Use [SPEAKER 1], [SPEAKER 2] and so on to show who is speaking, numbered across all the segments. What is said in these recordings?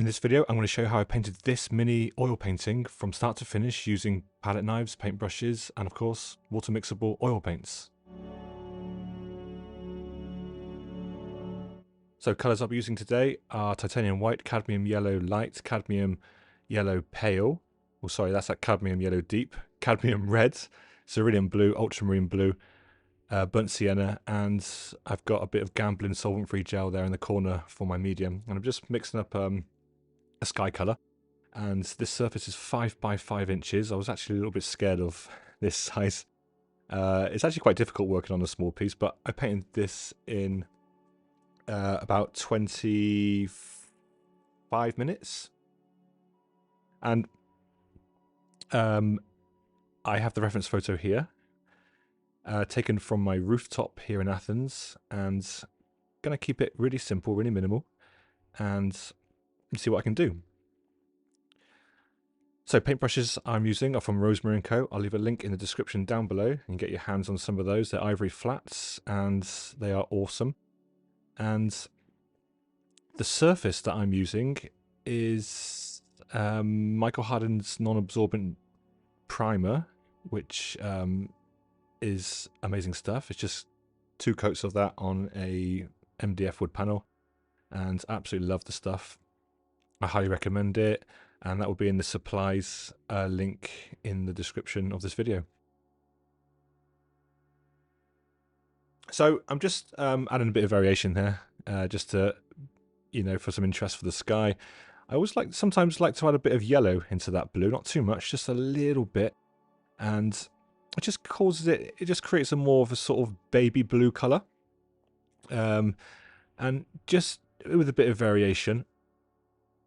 [SPEAKER 1] In this video, I'm going to show you how I painted this mini oil painting from start to finish using palette knives, paintbrushes, and of course, water mixable oil paints. So colours I'll be using today are titanium white, cadmium yellow light, cadmium yellow pale. Oh, sorry, that's like cadmium yellow deep, cadmium red, cerulean blue, ultramarine blue, burnt sienna, and I've got a bit of Gamblin solvent-free gel there in the corner for my medium. And I'm just mixing up a sky colour. And this surface is 5 by 5 inches. I was actually a little bit scared of this size. It's actually quite difficult working on a small piece, but I painted this in about 25 minutes. And I have the reference photo here, taken from my rooftop here in Athens, and going to keep it really simple, really minimal, and see what I can do. So paintbrushes I'm using are from Rosemary & Co. I'll leave a link in the description down below. You can get your hands on some of those. They're ivory flats and they are awesome. And the surface that I'm using is Michael Hardin's non-absorbent primer, which is amazing stuff. It's just 2 coats of that on a MDF wood panel, and absolutely love the stuff. I highly recommend it, and that will be in the supplies link in the description of this video. So I'm just adding a bit of variation there, just to, for some interest for the sky. I always sometimes like to add a bit of yellow into that blue, not too much, just a little bit, and it just causes it just creates a more of a sort of baby blue color, and just with a bit of variation,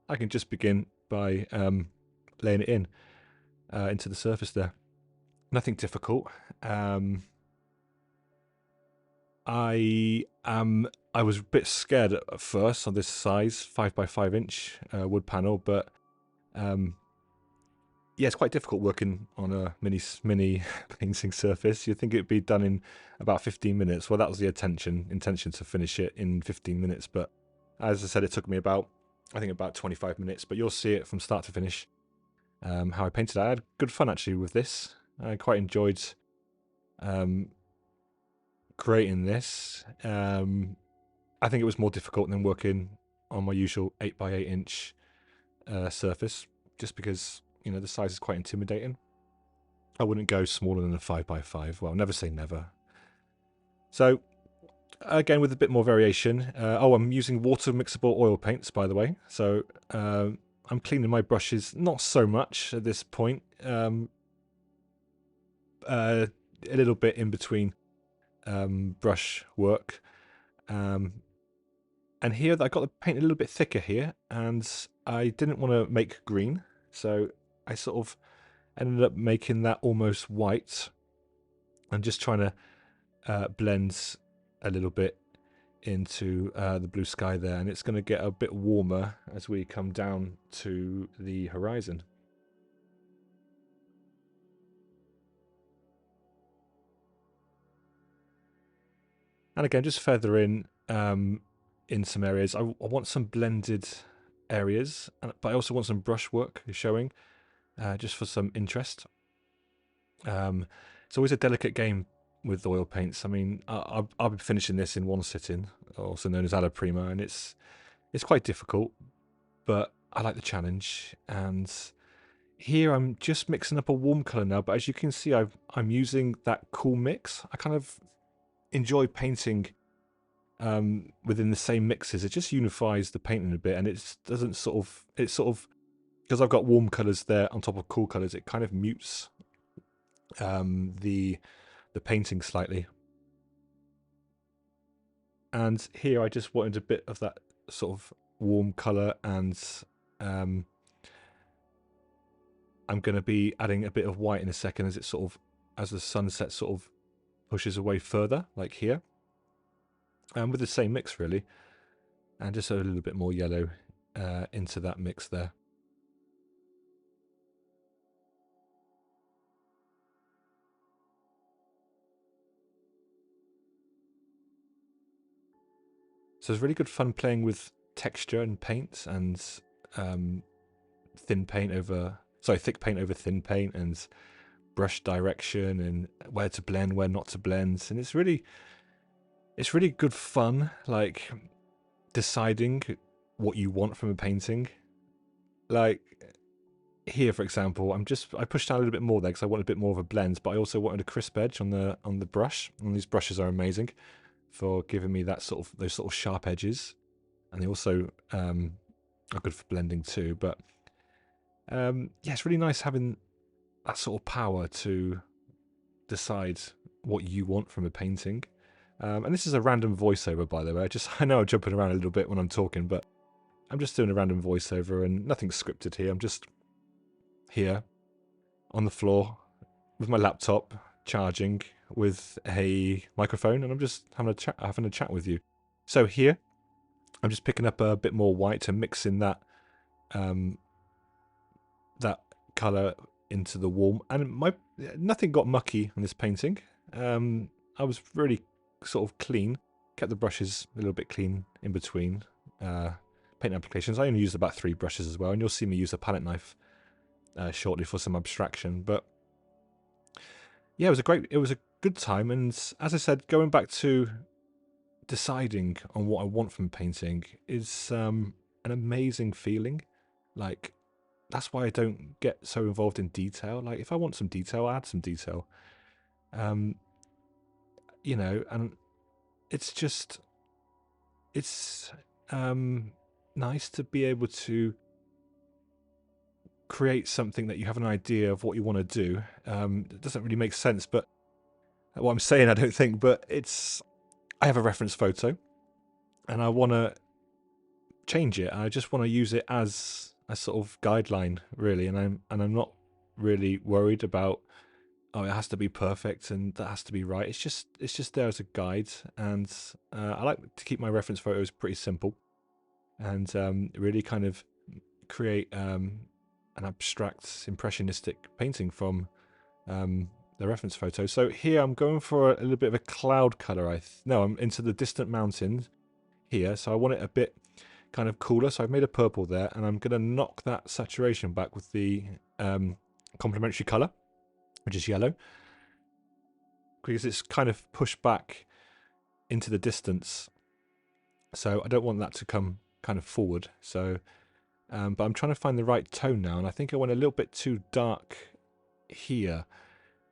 [SPEAKER 1] I can just begin by laying it in into the surface there. Nothing difficult. I was a bit scared at first on this size 5 by 5 inch wood panel, but yeah, it's quite difficult working on a mini painting surface. You'd think it'd be done in about 15 minutes. Well, that was the intention to finish it in 15 minutes, but as I said, it took me about 25 minutes, but you'll see it from start to finish, how I painted it. I had good fun actually with this. I quite enjoyed creating this. I think it was more difficult than working on my usual 8 by 8 inch surface, just because, the size is quite intimidating. I wouldn't go smaller than a 5 by 5. Well, never say never. So, again, with a bit more variation. I'm using water mixable oil paints, by the way. So I'm cleaning my brushes, not so much at this point. A little bit in between brush work. And here I got the paint a little bit thicker here, and I didn't want to make green, so I sort of ended up making that almost white and just trying to blend a little bit into the blue sky there, and it's going to get a bit warmer as we come down to the horizon. And again, just further in some areas. I want some blended areas, but I also want some brush work showing, just for some interest. It's always a delicate game with oil paints. I mean, I'll be finishing this in one sitting, also known as alla prima, and it's quite difficult, but I like the challenge. And here I'm just mixing up a warm color now, but as you can see, I'm using that cool mix. I kind of enjoy painting within the same mixes. It just unifies the painting a bit, and it doesn't because I've got warm colors there on top of cool colors, it kind of mutes the painting slightly. And here I just wanted a bit of that sort of warm color, and I'm going to be adding a bit of white in a second as the sunset sort of pushes away further, like here, and with the same mix really, and just a little bit more yellow into that mix there. So it's really good fun playing with texture and paint, and thick paint over thin paint, and brush direction, and where to blend, where not to blend. And it's really good fun, like deciding what you want from a painting. Like here, for example, I pushed down a little bit more there because I wanted a bit more of a blend, but I also wanted a crisp edge on the brush. And these brushes are amazing for giving me those sort of sharp edges, and they also are good for blending too. But yeah, it's really nice having that sort of power to decide what you want from a painting. And this is a random voiceover, by the way. I know I'm jumping around a little bit when I'm talking, but I'm just doing a random voiceover, and nothing's scripted here. I'm just here on the floor with my laptop charging with a microphone, and I'm just having a chat with you. So here, I'm just picking up a bit more white to mix in that that color into the warm. And nothing got mucky on this painting. I was really sort of clean, kept the brushes a little bit clean in between paint applications. I only used about 3 brushes as well, and you'll see me use a palette knife shortly for some abstraction. But yeah, it was a good time. And as I said, going back to deciding on what I want from painting is an amazing feeling. Like, that's why I don't get so involved in detail. Like, if I want some detail, I add some detail. You know, and it's nice to be able to create something that you have an idea of what you want to do. It doesn't really make sense, but what I'm saying, I don't think, but I have a reference photo, and I want to change it. I just want to use it as a sort of guideline, really, and I'm not really worried about, oh, it has to be perfect and that has to be right. It's just there as a guide, and I like to keep my reference photos pretty simple, and really kind of create an abstract impressionistic painting from the reference photo. So here I'm going for a little bit of a cloud color. No, I'm into the distant mountains here, so I want it a bit kind of cooler. So I've made a purple there, and I'm going to knock that saturation back with the complementary color, which is yellow, because it's kind of pushed back into the distance. So I don't want that to come kind of forward. So, but I'm trying to find the right tone now, and I think I went a little bit too dark here.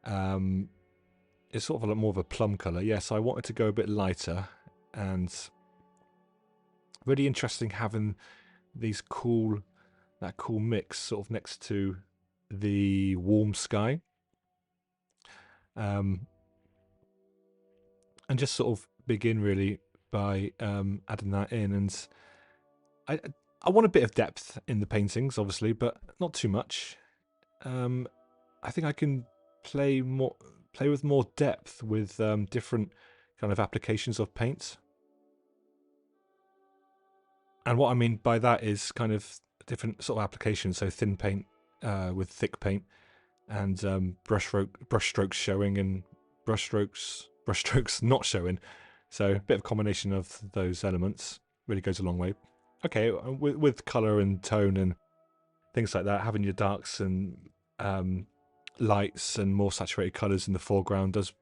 [SPEAKER 1] It's sort of a lot more of a plum color. Yeah, so I wanted to go a bit lighter, and really interesting having that cool mix sort of next to the warm sky. And just sort of begin really by adding that in. And I want a bit of depth in the paintings, obviously, but not too much. I think I can play with more depth with different kind of applications of paints. And what I mean by that is kind of different sort of applications. So thin paint with thick paint, and brush strokes showing, and brush strokes not showing. So a bit of combination of those elements really goes a long way. Okay, with color and tone and things like that, having your darks and lights and more saturated colors in the foreground does,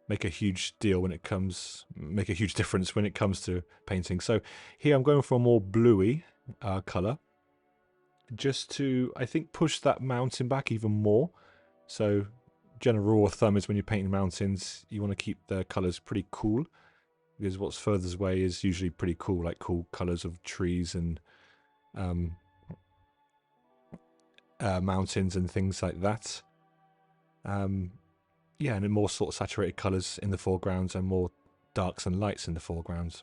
[SPEAKER 1] make a huge difference when it comes to painting. So here I'm going for a more bluey color, just to, I think, push that mountain back even more. So general rule of thumb is when you're painting mountains, you want to keep the colors pretty cool, because what's furthest away is usually pretty cool, like cool colors of trees and mountains and things like that. Yeah, and more sort of saturated colors in the foregrounds and more darks and lights in the foregrounds.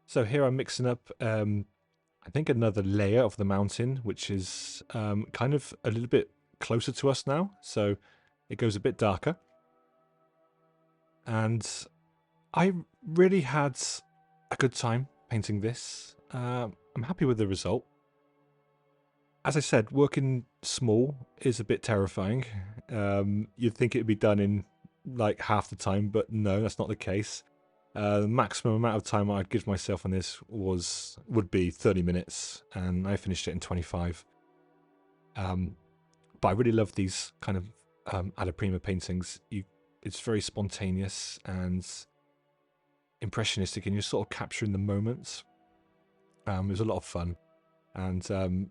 [SPEAKER 1] So here I'm mixing up, I think, another layer of the mountain, which is kind of a little bit closer to us now. So it goes a bit darker. And I really had a good time painting this. I'm happy with the result. As I said, working small is a bit terrifying. You'd think it'd be done in like half the time, but no, that's not the case. The maximum amount of time I'd give myself on this would be 30 minutes, and I finished it in 25. But I really love these kind of alla prima paintings. It's very spontaneous and impressionistic, and you're sort of capturing the moments. It was a lot of fun, and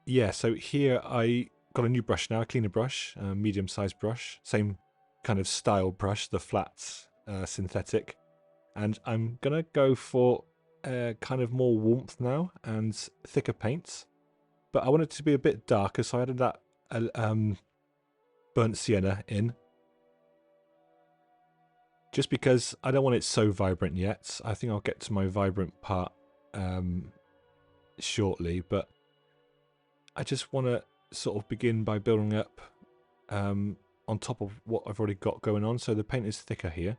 [SPEAKER 1] yeah. So here I got a new brush now, a cleaner brush, a medium-sized brush, same kind of style brush, the flat synthetic, and I'm gonna go for kind of more warmth now and thicker paints. But I want it to be a bit darker, so I added that burnt sienna in. Just because I don't want it so vibrant yet. I think I'll get to my vibrant part shortly, but I just want to sort of begin by building up on top of what I've already got going on. So the paint is thicker here,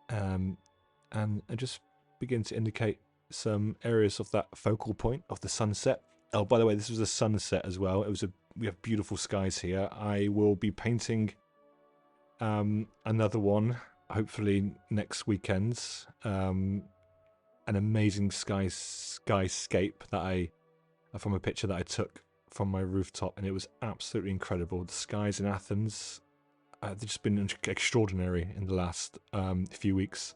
[SPEAKER 1] and I just begin to indicate some areas of that focal point of the sunset. Oh, by the way, this was a sunset as well. We have beautiful skies here. I will be painting another one, hopefully next weekend. An amazing skyscape from a picture that I took from my rooftop, and it was absolutely incredible. The skies in Athens, they've just been extraordinary in the last few weeks.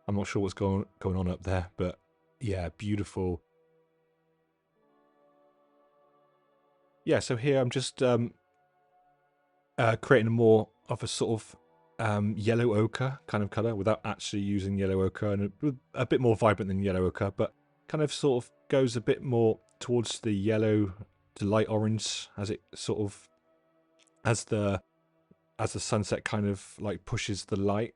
[SPEAKER 1] I'm not sure what's going on up there, but yeah, beautiful. Yeah, so here I'm just creating more of a sort of yellow ochre kind of colour without actually using yellow ochre, and a bit more vibrant than yellow ochre, but kind of sort of goes a bit more towards the yellow to light orange as it sort of as the sunset kind of like pushes the light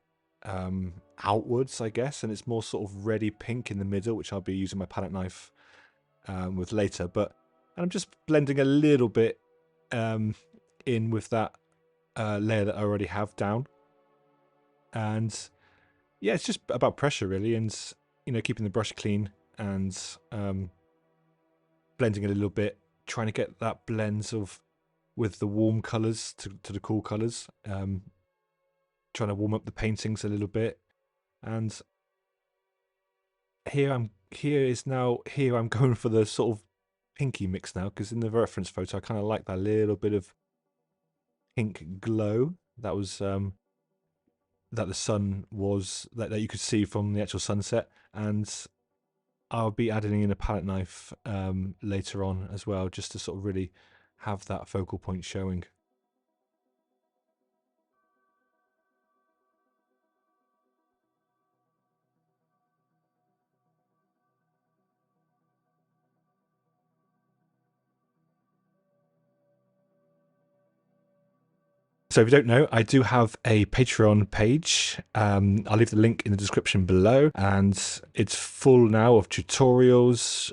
[SPEAKER 1] outwards, I guess, and it's more sort of reddy pink in the middle, which I'll be using my palette knife with later. But I'm just blending a little bit in with that layer that I already have down, and yeah, it's just about pressure really, and keeping the brush clean and blending a little bit, trying to get that blends of with the warm colours to the cool colours, trying to warm up the paintings a little bit. And here I'm going for the sort of pinky mix now, because in the reference photo I kind of like that little bit of pink glow that was that the sun was that you could see from the actual sunset, and I'll be adding in a palette knife later on as well, just to sort of really have that focal point showing. So if you don't know, I do have a Patreon page. I'll leave the link in the description below, and it's full now of tutorials,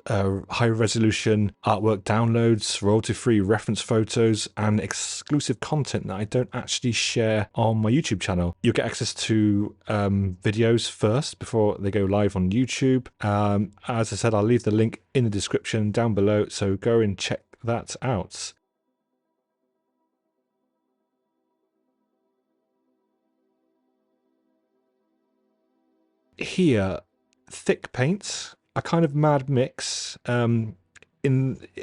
[SPEAKER 1] high resolution artwork downloads, royalty-free reference photos, and exclusive content that I don't actually share on my YouTube channel. You'll get access to videos first before they go live on YouTube. As I said, I'll leave the link in the description down below, so go and check that out. Here, thick paints, a kind of mad mix. In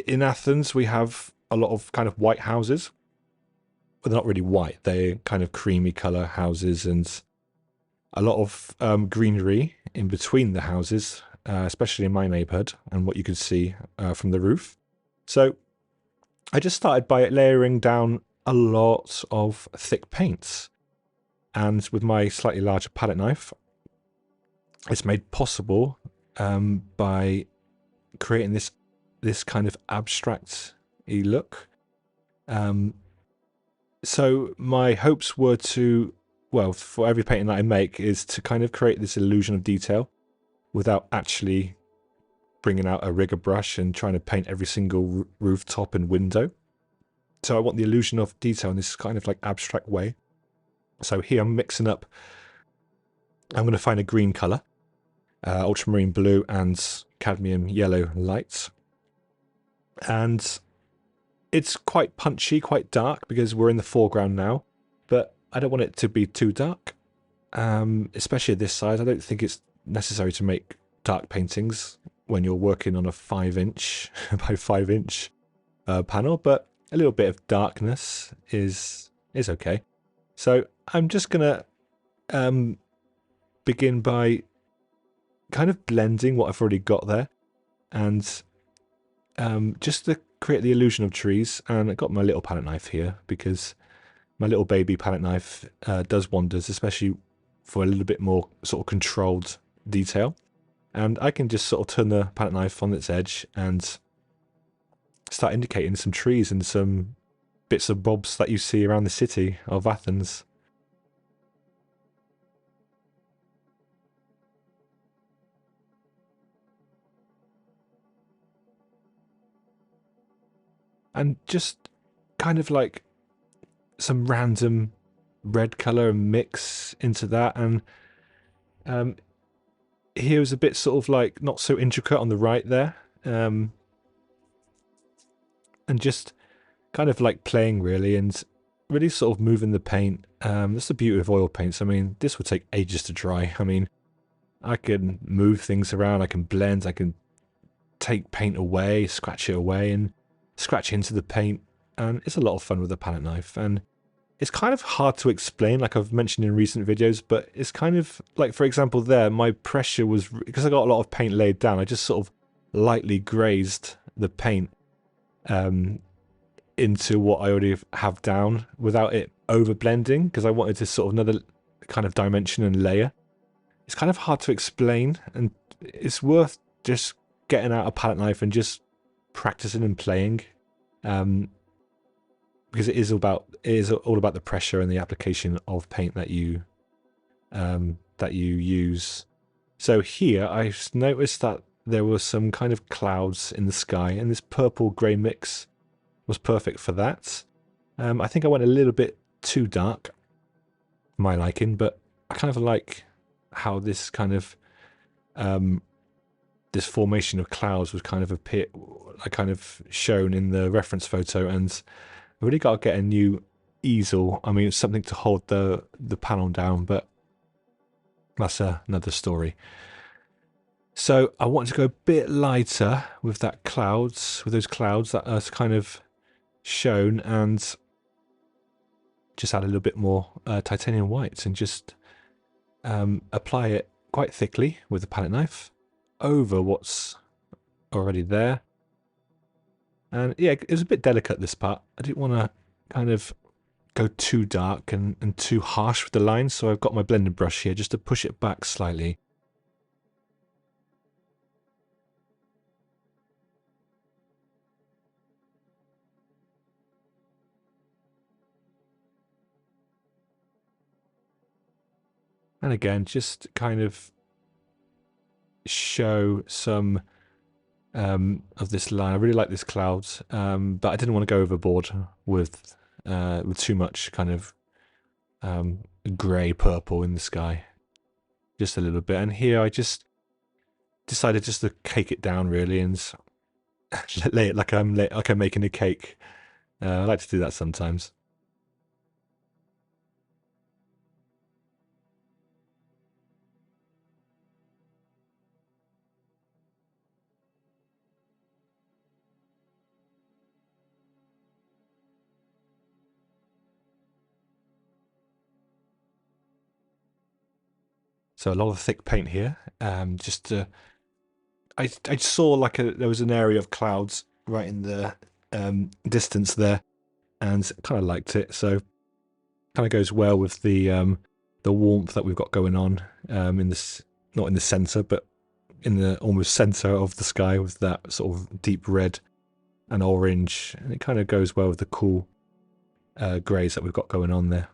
[SPEAKER 1] Athens, we have a lot of kind of white houses. Well, they're not really white; they're kind of creamy color houses, and a lot of greenery in between the houses, especially in my neighborhood, and what you can see from the roof. So, I just started by layering down a lot of thick paints, and with my slightly larger palette knife, it's made possible by creating this kind of abstract-y look. So my hopes were to, well, for every painting that I make, is to kind of create this illusion of detail without actually bringing out a rigger brush and trying to paint every single rooftop and window. So I want the illusion of detail in this kind of like abstract way. So here I'm mixing up, I'm going to find a green color. ultramarine blue and cadmium yellow lights. And it's quite punchy, quite dark, because we're in the foreground now, but I don't want it to be too dark, especially at this size. I don't think it's necessary to make dark paintings when you're working on a 5-inch by 5-inch panel, but a little bit of darkness is okay. So I'm just gonna begin by kind of blending what I've already got there, and just to create the illusion of trees. And I got my little palette knife here because my little baby palette knife does wonders, especially for a little bit more sort of controlled detail. And I can just sort of turn the palette knife on its edge and start indicating some trees and some bits of bobs that you see around the city of Athens. And just kind of like some random red colour and mix into that. And here's a bit sort of like not so intricate on the right there. And just kind of like playing really, and really sort of moving the paint. That's the beauty of oil paints. I mean, this would take ages to dry. I mean, I can move things around, I can blend, I can take paint away, scratch it away, and scratch into the paint. And it's a lot of fun with a palette knife. And it's kind of hard to explain, like I've mentioned in recent videos, but it's kind of like, for example, there, my pressure was, because I got a lot of paint laid down, I just sort of lightly grazed the paint into what I already have down without it over blending, because I wanted to sort of another kind of dimension and layer. It's kind of hard to explain, and it's worth just getting out a palette knife and just practicing and playing, because it is all about the pressure and the application of paint that you use. So here I noticed that there were some kind of clouds in the sky, and this purple grey mix was perfect for that. I think I went a little bit too dark, my liking, but I kind of like how this kind of this formation of clouds was kind of shown in the reference photo. And I really got to get a new easel. I mean, it's something to hold the panel down, but that's another story. So I want to go a bit lighter with those clouds that are kind of shown, and just add a little bit more titanium white, and just apply it quite thickly with the palette knife over what's already there. And yeah, it was a bit delicate, this part. I didn't want to kind of go too dark and too harsh with the lines, so I've got my blending brush here just to push it back slightly. And again, just kind of show some of this line. I really like this cloud, but I didn't want to go overboard with too much kind of grey purple in the sky. Just a little bit. And here I just decided just to cake it down really, and lay it like I'm making a cake. I like to do that sometimes. So a lot of thick paint here. Just to, I saw like there was an area of clouds right in the distance there, and kind of liked it. So kind of goes well with the warmth that we've got going on in this, not in the center, but in the almost center of the sky, with that sort of deep red and orange, and it kind of goes well with the cool greys that we've got going on there.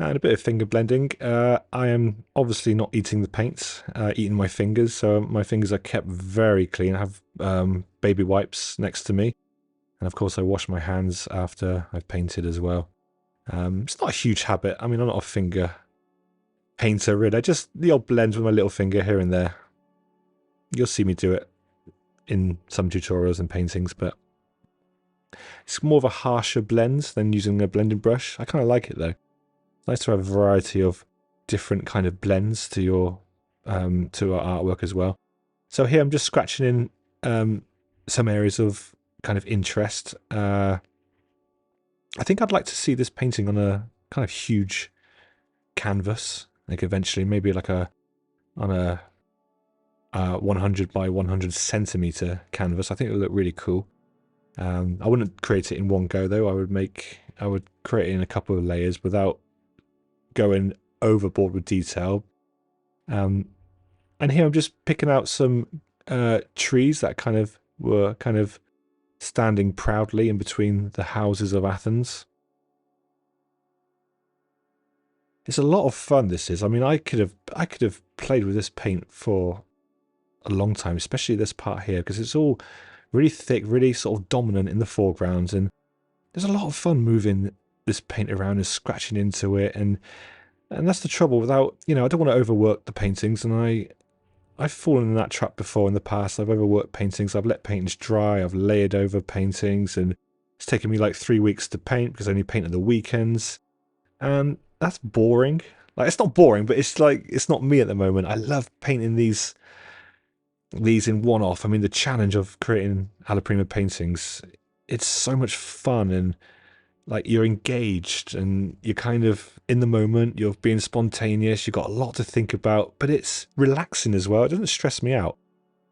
[SPEAKER 1] And a bit of finger blending. I am obviously not eating the paints, eating my fingers, so my fingers are kept very clean. I have baby wipes next to me, and of course I wash my hands after I've painted as well. It's not a huge habit. I mean, I'm not a finger painter really. I just the odd blends with my little finger here and there. You'll see me do it in some tutorials and paintings, but it's more of a harsher blend than using a blending brush. I kind of like it though. It's nice to have a variety of different kind of blends to your to our artwork as well. So here I'm just scratching in some areas of kind of interest. I think I'd like to see this painting on a kind of huge canvas, like eventually, maybe like on a 100 by 100 centimeter canvas. I think it would look really cool. I wouldn't create it in one go though. I would create it in a couple of layers without going overboard with detail. And here I'm just picking out some trees that were kind of standing proudly in between the houses of Athens. It's a lot of fun, this is. I mean, I could have played with this paint for a long time, especially this part here, because it's all really thick, really sort of dominant in the foregrounds, and there's a lot of fun moving this paint around and scratching into it, and that's the trouble without, I don't want to overwork the paintings, and I've fallen in that trap before in the past. I've overworked paintings, I've let paintings dry, I've layered over paintings, and it's taken me like 3 weeks to paint because I only paint at the weekends, and that's boring. Like, it's not boring, but it's like, it's not me at the moment. I love painting these in one-off. I mean, the challenge of creating alla prima paintings, it's so much fun, and like you're engaged and you're kind of in the moment, you're being spontaneous, you've got a lot to think about, but it's relaxing as well. It doesn't stress me out.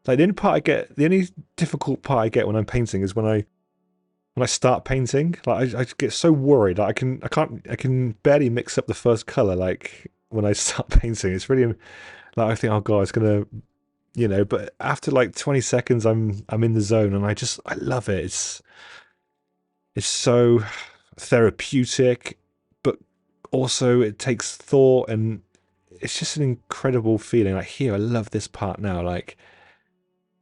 [SPEAKER 1] Like the only difficult part I get when I'm painting is when I start painting. Like I get so worried. Like I can barely mix up the first color. Like when I start painting, it's really like I think, oh god, it's gonna, But after like 20 seconds, I'm in the zone, and I love it. It's so therapeutic, but also it takes thought, and it's just an incredible feeling. Like here, I love this part now. Like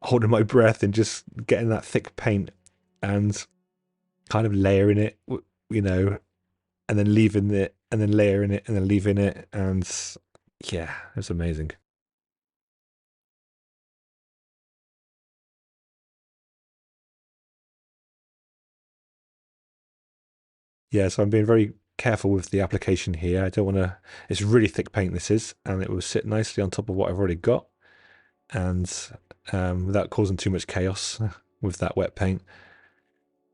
[SPEAKER 1] holding my breath and just getting that thick paint and kind of layering it, and then leaving it, and then layering it, and then leaving it, and yeah, it's amazing. Yeah, so I'm being very careful with the application here. I don't want to. It's really thick paint, this is, and it will sit nicely on top of what I've already got, and without causing too much chaos with that wet paint.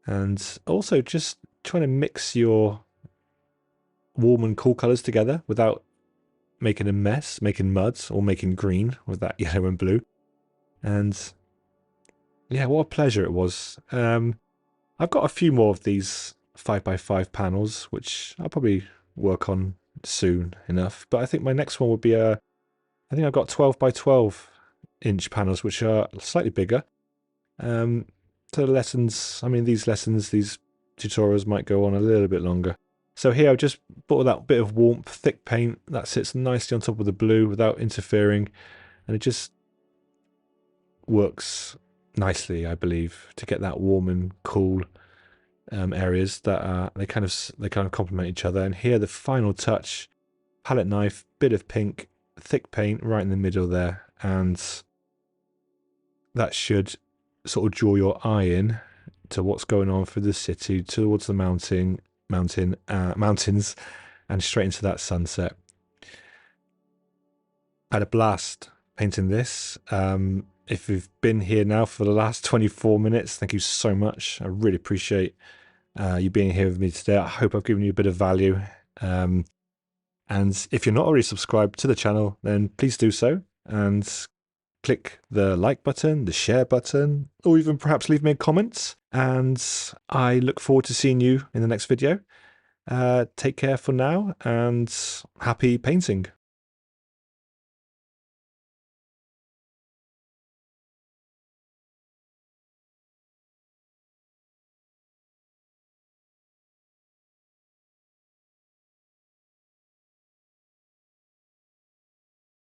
[SPEAKER 1] And also just trying to mix your warm and cool colors together without making a mess, making muds, or making green with that yellow and blue. And yeah, what a pleasure it was. I've got a few more of these 5x5 panels, which I'll probably work on soon enough. But I think my next one would be I think I've got 12x12 inch panels, which are slightly bigger. So the lessons, I mean, these tutorials might go on a little bit longer. So here I've just brought that bit of warmth, thick paint that sits nicely on top of the blue without interfering, and it just works nicely, I believe, to get that warm and cool areas that are they kind of complement each other. And here the final touch, palette knife, bit of pink, thick paint right in the middle there, and that should sort of draw your eye in to what's going on through the city towards the mountains, and straight into that sunset. I had a blast painting this. If you've been here now for the last 24 minutes, thank you so much. I really appreciate you being here with me today. I hope I've given you a bit of value. And if you're not already subscribed to the channel, then please do so, and click the like button, the share button, or even perhaps leave me a comment. And I look forward to seeing you in the next video. Take care for now, and happy painting.